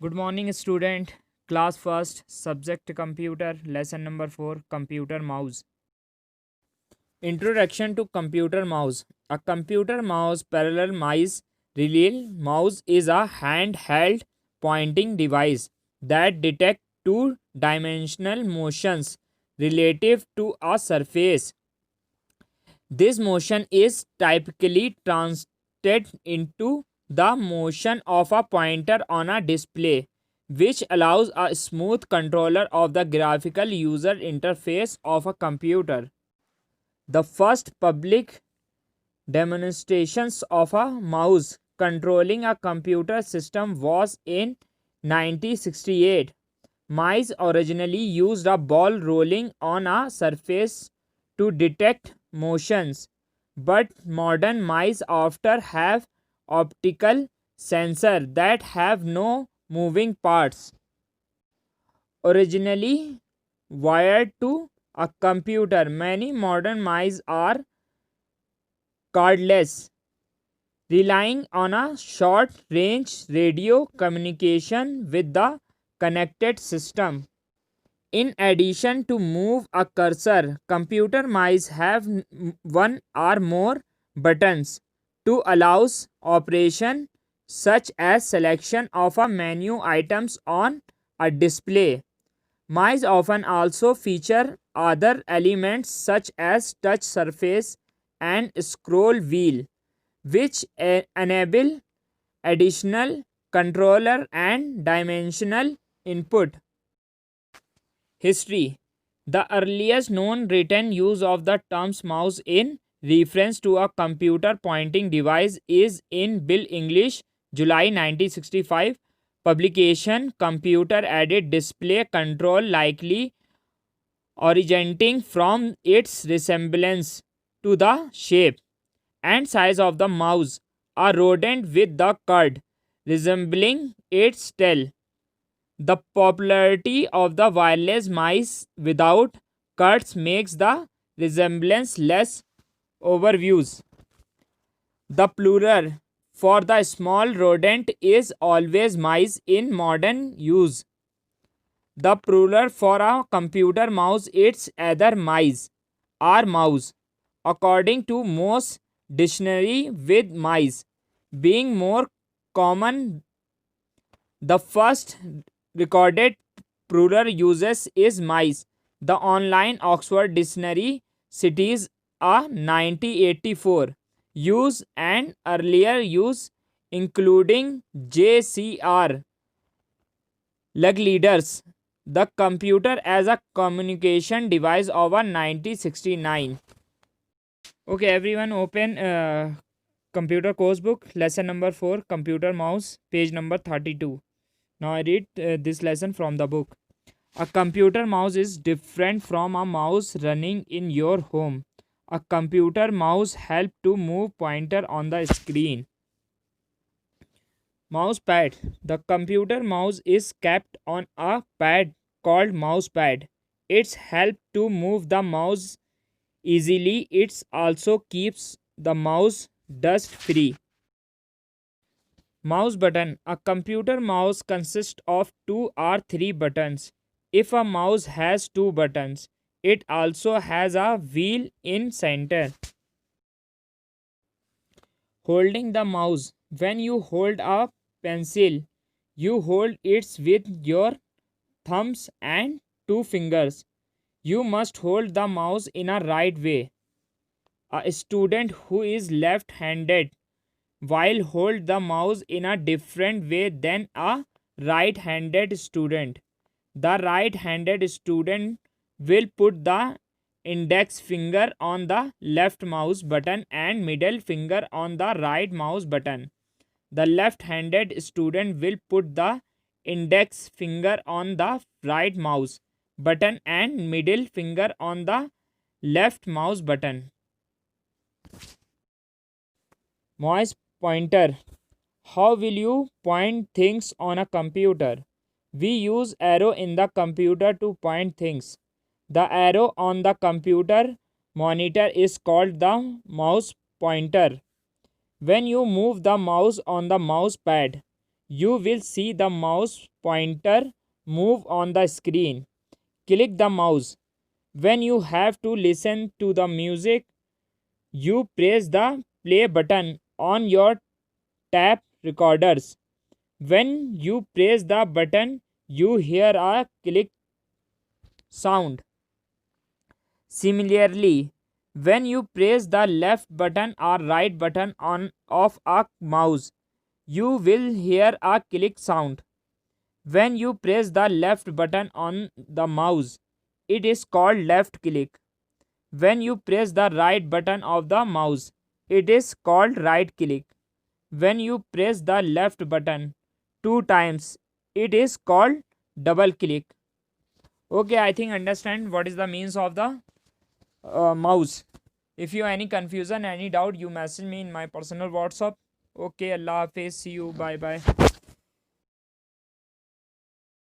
Good morning, student. Class first, subject computer, lesson number 4, computer mouse. Introduction to computer mouse. A computer mouse, parallel mice, relay mouse is a handheld pointing device that detects two-dimensional motions relative to a surface. This motion is typically translated into the motion of a pointer on a display, which allows a smooth controller of the graphical user interface of a computer. The first public demonstrations of a mouse controlling a computer system was in 1968. Mice originally used a ball rolling on a surface to detect motions, but modern mice often have optical sensors that have no moving parts. Originally wired to a computer, many modern mice are cordless, relying on a short range radio communication with the connected system. In addition to move a cursor, computer mice have one or more buttons to allows operation such as selection of a menu items on a display. Mice often also feature other elements such as touch surface and scroll wheel, which enable additional controller and dimensional input. History. The earliest known written use of the terms mouse in reference to a computer pointing device is in Bill English, July 1965 publication. Computer aided display control, likely originating from its resemblance to the shape and size of the mouse, a rodent with the curd resembling its tail. The popularity of the wireless mice without cuts makes the resemblance less overviews. The plural for the small rodent is always mice in modern use. The plural for a computer mouse is either mice or mouse. According to most dictionary, with mice being more common, the first recorded plural uses is mice. The online Oxford Dictionary cites a 1984 use and earlier use, including J.C.R. Leaders, the computer as a communication device over 1969. Okay, everyone, open computer course book, lesson number 4, computer mouse, page number 32. Now I read this lesson from the book. A computer mouse is different from a mouse running in your home. A computer mouse helps to move pointer on the screen. Mouse pad. The computer mouse is kept on a pad called mouse pad. It's help to move the mouse easily. It also keeps the mouse dust free. Mouse button. A computer mouse consists of 2 or 3 buttons. If a mouse has 2 buttons, it also has a wheel in center. Holding the mouse. When you hold a pencil, you hold it with your thumbs and 2 fingers. You must hold the mouse in a right way. A student who is left-handed while hold the mouse in a different way than a right-handed student. The right-handed student will put the index finger on the left mouse button and middle finger on the right mouse button. The left-handed student will put the index finger on the right mouse button and middle finger on the left mouse button. Mouse pointer. How will you point things on a computer? We use arrow in the computer to point things. The arrow on the computer monitor is called the mouse pointer. When you move the mouse on the mouse pad, you will see the mouse pointer move on the screen. Click the mouse. When you have to listen to the music, you press the play button on your tape recorders. When you press the button, you hear a click sound. Similarly, when you press the left button or right button on of a mouse, you will hear a click sound. When you press the left button on the mouse, it is called left click. When you press the right button of the mouse, it is called right click. When you press the left button two times, it is called double click. Okay, I think understand what is the means of the mouse. If you any confusion, any doubt, you message me in my personal WhatsApp. Okay, Allah Hafiz, see you, bye bye.